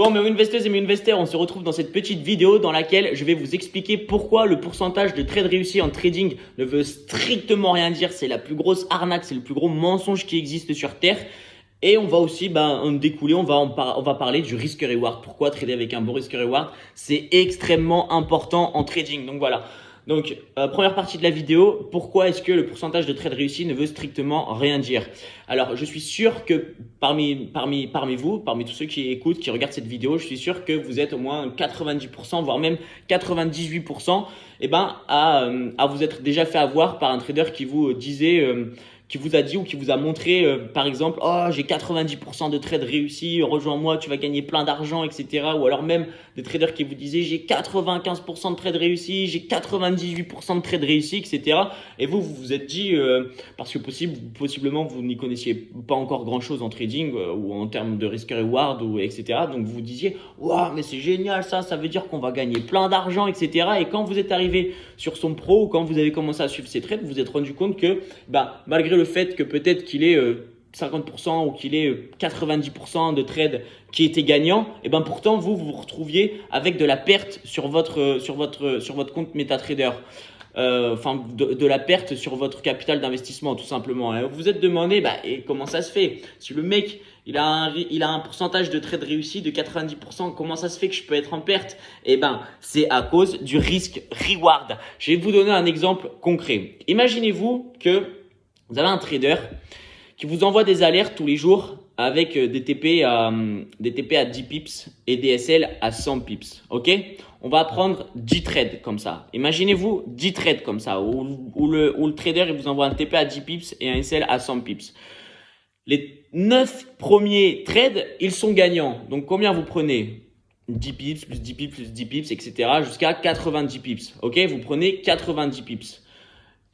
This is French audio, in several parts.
Bon, mes investeuses et mes investisseurs, on se retrouve dans cette petite vidéo dans laquelle je vais vous expliquer pourquoi le pourcentage de trades réussis en trading ne veut strictement rien dire. C'est la plus grosse arnaque, c'est le plus gros mensonge qui existe sur Terre. Et on va aussi en découler, on va parler du risk-reward. Pourquoi trader avec un bon risk-reward, c'est extrêmement important en trading. Donc voilà. Donc, première partie de la vidéo, pourquoi est-ce que le pourcentage de trades réussis ne veut strictement rien dire? Alors, je suis sûr que parmi vous, parmi tous ceux qui écoutent, qui regardent cette vidéo, je suis sûr que vous êtes au moins 90%, voire même 98%, à vous être déjà fait avoir par un trader qui vous disait… qui vous a dit ou qui vous a montré, par exemple, « Oh, j'ai 90% de trades réussis, rejoins-moi, tu vas gagner plein d'argent, etc. » Ou alors même des traders qui vous disaient « J'ai 95% de trades réussis, j'ai 98% de trades réussis, etc. » Et vous vous êtes dit, parce que possiblement, vous n'y connaissiez pas encore grand-chose en trading ou en termes de risk-reward, etc. Donc, vous vous disiez « Waouh, mais c'est génial ça veut dire qu'on va gagner plein d'argent, etc. » Et quand vous êtes arrivé sur son pro ou quand vous avez commencé à suivre ses trades, vous vous êtes rendu compte que malgré le fait que peut-être qu'il ait 50% ou qu'il ait 90% de trades qui étaient gagnants, pourtant vous vous retrouviez avec de la perte sur votre compte MetaTrader. De la perte sur votre capital d'investissement tout simplement. Et vous vous êtes demandé et comment ça se fait? Si le mec il a un pourcentage de trades réussis de 90%, comment ça se fait que je peux être en perte? C'est à cause du risk-reward. Je vais vous donner un exemple concret. Imaginez-vous que vous avez un trader qui vous envoie des alertes tous les jours avec des TP à 10 pips et des SL à 100 pips. Ok? On va prendre 10 trades comme ça. Imaginez-vous 10 trades comme ça où le trader il vous envoie un TP à 10 pips et un SL à 100 pips. Les 9 premiers trades, ils sont gagnants. Donc combien vous prenez? 10 pips plus 10 pips plus 10 pips, etc. jusqu'à 90 pips. Ok? Vous prenez 90 pips.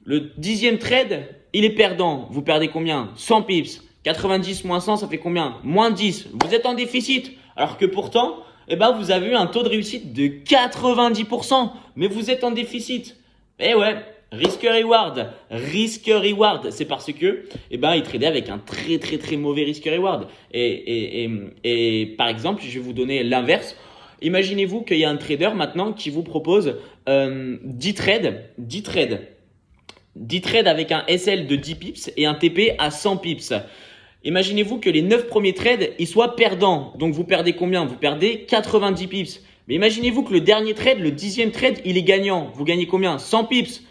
Le 10e trade, il est perdant. Vous perdez combien? 100 pips. 90 moins 100, ça fait combien? Moins 10. Vous êtes en déficit. Alors que pourtant, vous avez eu un taux de réussite de 90%. Mais vous êtes en déficit. Eh ouais, risk-reward. Risk-reward. C'est parce que, il tradait avec un très mauvais risk-reward. Et par exemple, je vais vous donner l'inverse. Imaginez-vous qu'il y a un trader maintenant qui vous propose 10 trades. 10 trades avec un SL de 10 pips et un TP à 100 pips. Imaginez-vous que les 9 premiers trades, ils soient perdants. Donc, vous perdez combien? Vous perdez 90 pips. Mais imaginez-vous que le dernier trade, le 10e trade, il est gagnant. Vous gagnez combien? 100 pips.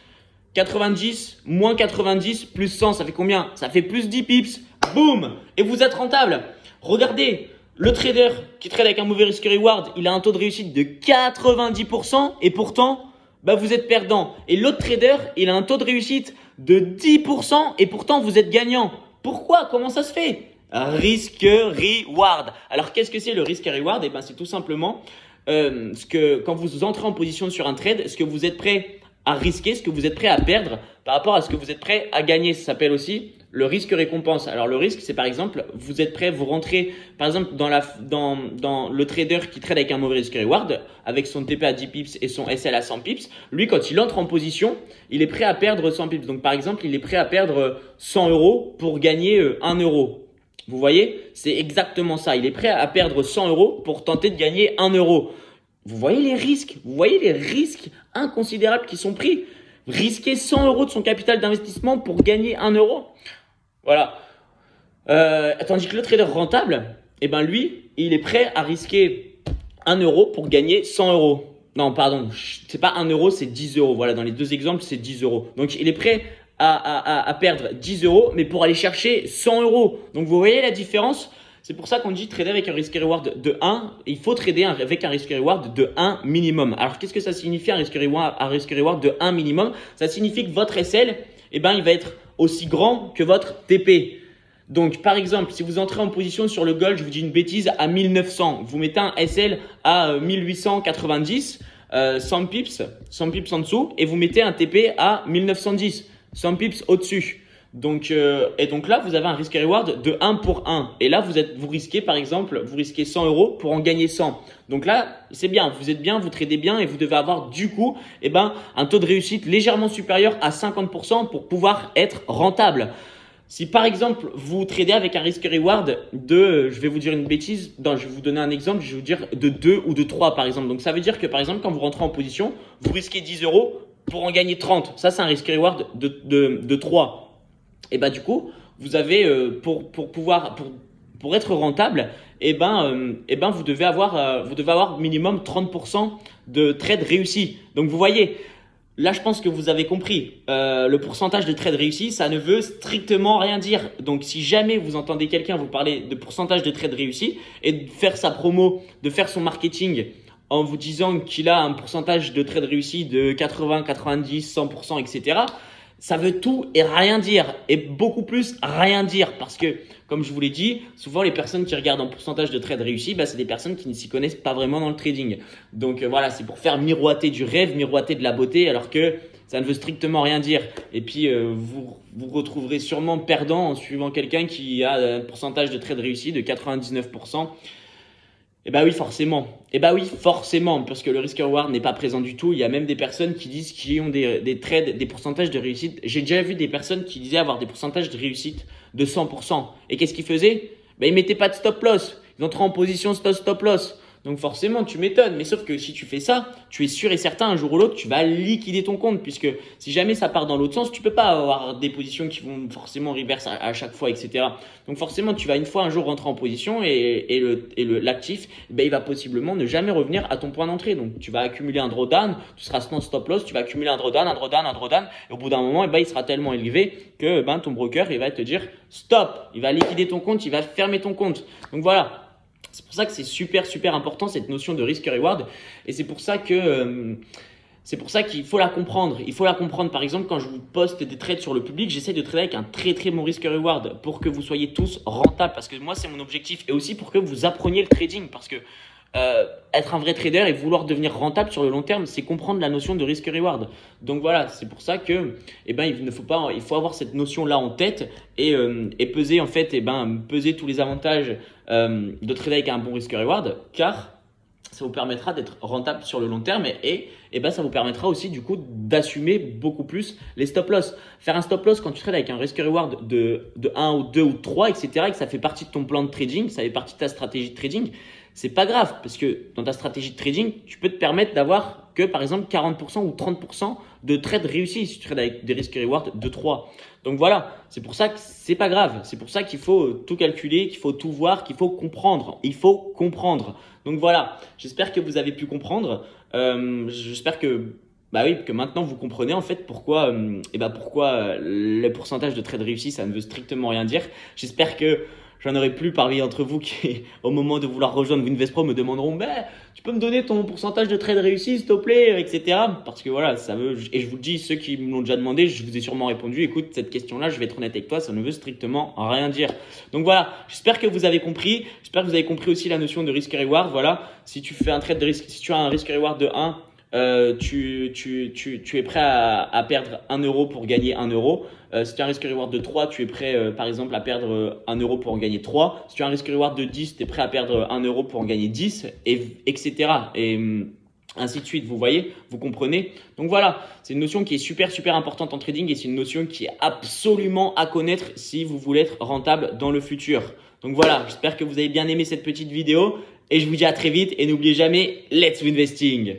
90 moins 90 plus 100, ça fait combien? Ça fait plus 10 pips. Boum! Et vous êtes rentable. Regardez, le trader qui trade avec un mauvais risk-reward, il a un taux de réussite de 90% et pourtant… vous êtes perdant. Et l'autre trader, il a un taux de réussite de 10% et pourtant vous êtes gagnant. Pourquoi? Comment ça se fait? Risk-reward. Alors qu'est-ce que c'est le risk-reward? C'est tout simplement quand vous entrez en position sur un trade, est-ce que vous êtes prêt à risquer, est-ce que vous êtes prêt à perdre par rapport à ce que vous êtes prêt à gagner? Ça s'appelle aussi le risque-récompense. Alors le risque, c'est par exemple, vous êtes prêt, vous rentrez par exemple dans le trader qui trade avec un mauvais risque-reward, avec son TP à 10 pips et son SL à 100 pips. Lui, quand il entre en position, il est prêt à perdre 100 pips. Donc par exemple, il est prêt à perdre 100 euros pour gagner 1 euro. Vous voyez, c'est exactement ça. Il est prêt à perdre 100 euros pour tenter de gagner 1 euro. Vous voyez les risques? Vous voyez les risques inconsidérables qui sont pris? Risquer 100 euros de son capital d'investissement pour gagner 1 euro. Voilà. Tandis que le trader rentable, lui, il est prêt à risquer 1 euro pour gagner 100 euros. Non, pardon, c'est pas 1 euro, c'est 10 euros. Voilà, dans les deux exemples, c'est 10 euros. Donc, il est prêt à perdre 10 euros, mais pour aller chercher 100 euros. Donc, vous voyez la différence? C'est pour ça qu'on dit trader avec un risk-reward de 1. Il faut trader avec un risk-reward de 1 minimum. Alors, qu'est-ce que ça signifie un risk-reward de 1 minimum? Ça signifie que votre SL, il va être aussi grand que votre TP. Donc, par exemple, si vous entrez en position sur le gold, je vous dis une bêtise, à 1900, vous mettez un SL à 1890, 100 pips en dessous, et vous mettez un TP à 1910, 100 pips au-dessus. Donc là, vous avez un risk-reward de 1 pour 1. Et là, vous risquez, par exemple, vous risquez 100 euros pour en gagner 100. Donc là, c'est bien, vous êtes bien, vous tradez bien et vous devez avoir du coup, un taux de réussite légèrement supérieur à 50% pour pouvoir être rentable. Si par exemple vous tradez avec un risque reward de, je vais vous dire une bêtise, je vais vous donner un exemple, je vais vous dire de 2 ou de 3 par exemple. Donc ça veut dire que par exemple quand vous rentrez en position, vous risquez 10 euros pour en gagner 30. Ça c'est un risque reward de 3. Et bah du coup, vous avez pour être rentable, vous devez avoir minimum 30% de trades réussis. Donc vous voyez, là, je pense que vous avez compris. Le pourcentage de trades réussis, ça ne veut strictement rien dire. Donc, si jamais vous entendez quelqu'un vous parler de pourcentage de trades réussis et de faire sa promo, de faire son marketing en vous disant qu'il a un pourcentage de trades réussis de 80, 90, 100%, etc., ça veut tout et rien dire. Et beaucoup plus rien dire. Parce que, comme je vous l'ai dit, souvent les personnes qui regardent en pourcentage de trades réussis, c'est des personnes qui ne s'y connaissent pas vraiment dans le trading. Donc voilà, c'est pour faire miroiter du rêve, miroiter de la beauté, alors que ça ne veut strictement rien dire. Et puis, vous retrouverez sûrement perdant en suivant quelqu'un qui a un pourcentage de trades réussis de 99%. Eh bah oui, forcément. Eh bah oui, forcément, parce que le risk reward n'est pas présent du tout. Il y a même des personnes qui disent qu'ils ont des trades, des pourcentages de réussite. J'ai déjà vu des personnes qui disaient avoir des pourcentages de réussite de 100%. Et qu'est-ce qu'ils faisaient? Ils mettaient pas de stop loss. Ils entraient en position stop loss. Donc forcément, tu m'étonnes. Mais sauf que si tu fais ça, tu es sûr et certain, un jour ou l'autre, tu vas liquider ton compte. Puisque si jamais ça part dans l'autre sens, tu peux pas avoir des positions qui vont forcément reverse à chaque fois, etc. Donc forcément, tu vas une fois un jour rentrer en position et l'actif, il va possiblement ne jamais revenir à ton point d'entrée. Donc tu vas accumuler un drawdown, tu seras sans stop loss, tu vas accumuler un drawdown. Et au bout d'un moment, il sera tellement élevé que ton broker il va te dire stop. Il va liquider ton compte, il va fermer ton compte. Donc voilà. C'est pour ça que c'est super important cette notion de risk reward et c'est pour ça qu'il faut la comprendre. Il faut la comprendre. Par exemple, quand je vous poste des trades sur le public, j'essaie de trader avec un très bon risk reward pour que vous soyez tous rentables parce que moi c'est mon objectif et aussi pour que vous appreniez le trading parce que être un vrai trader et vouloir devenir rentable sur le long terme, c'est comprendre la notion de risk reward. Donc voilà, c'est pour ça que il faut avoir cette notion là en tête et peser peser tous les avantages de trader avec un bon risk reward car ça vous permettra d'être rentable sur le long terme et ça vous permettra aussi du coup d'assumer beaucoup plus les stop loss. Faire un stop loss quand tu trades avec un risk reward de 1 ou 2 ou 3, etc. et que ça fait partie de ton plan de trading, ça fait partie de ta stratégie de trading, c'est pas grave parce que dans ta stratégie de trading, tu peux te permettre d'avoir que par exemple 40% ou 30% de trades réussis si tu trades avec des risk reward de 3. Donc voilà, c'est pour ça que c'est pas grave. C'est pour ça qu'il faut tout calculer, qu'il faut tout voir, qu'il faut comprendre. Il faut comprendre. Donc voilà, j'espère que vous avez pu comprendre. J'espère que que maintenant vous comprenez en fait pourquoi le pourcentage de trades réussis ça ne veut strictement rien dire. J'espère que j'en aurai plus parmi d'entre vous qui, au moment de vouloir rejoindre Winvestpro, me demanderont tu peux me donner ton pourcentage de trades réussis, s'il te plaît, etc. Parce que voilà, ça veut, et je vous le dis, ceux qui me l'ont déjà demandé, je vous ai sûrement répondu, écoute, cette question-là, je vais être honnête avec toi, ça ne veut strictement rien dire. Donc voilà, j'espère que vous avez compris. J'espère que vous avez compris aussi la notion de risk reward. Voilà, si tu fais un trade de risque, si tu as un risk reward de 1, tu es prêt à perdre 1 euro pour gagner 1 euro. Si tu as un risk reward de 3, tu es prêt par exemple à perdre 1 euro pour en gagner 3. Si tu as un risk reward de 10, tu es prêt à perdre 1 euro pour en gagner 10, etc. Et ainsi de suite, vous voyez, vous comprenez. Donc voilà, c'est une notion qui est super importante en trading et c'est une notion qui est absolument à connaître si vous voulez être rentable dans le futur. Donc voilà, j'espère que vous avez bien aimé cette petite vidéo et je vous dis à très vite et n'oubliez jamais, let's investing.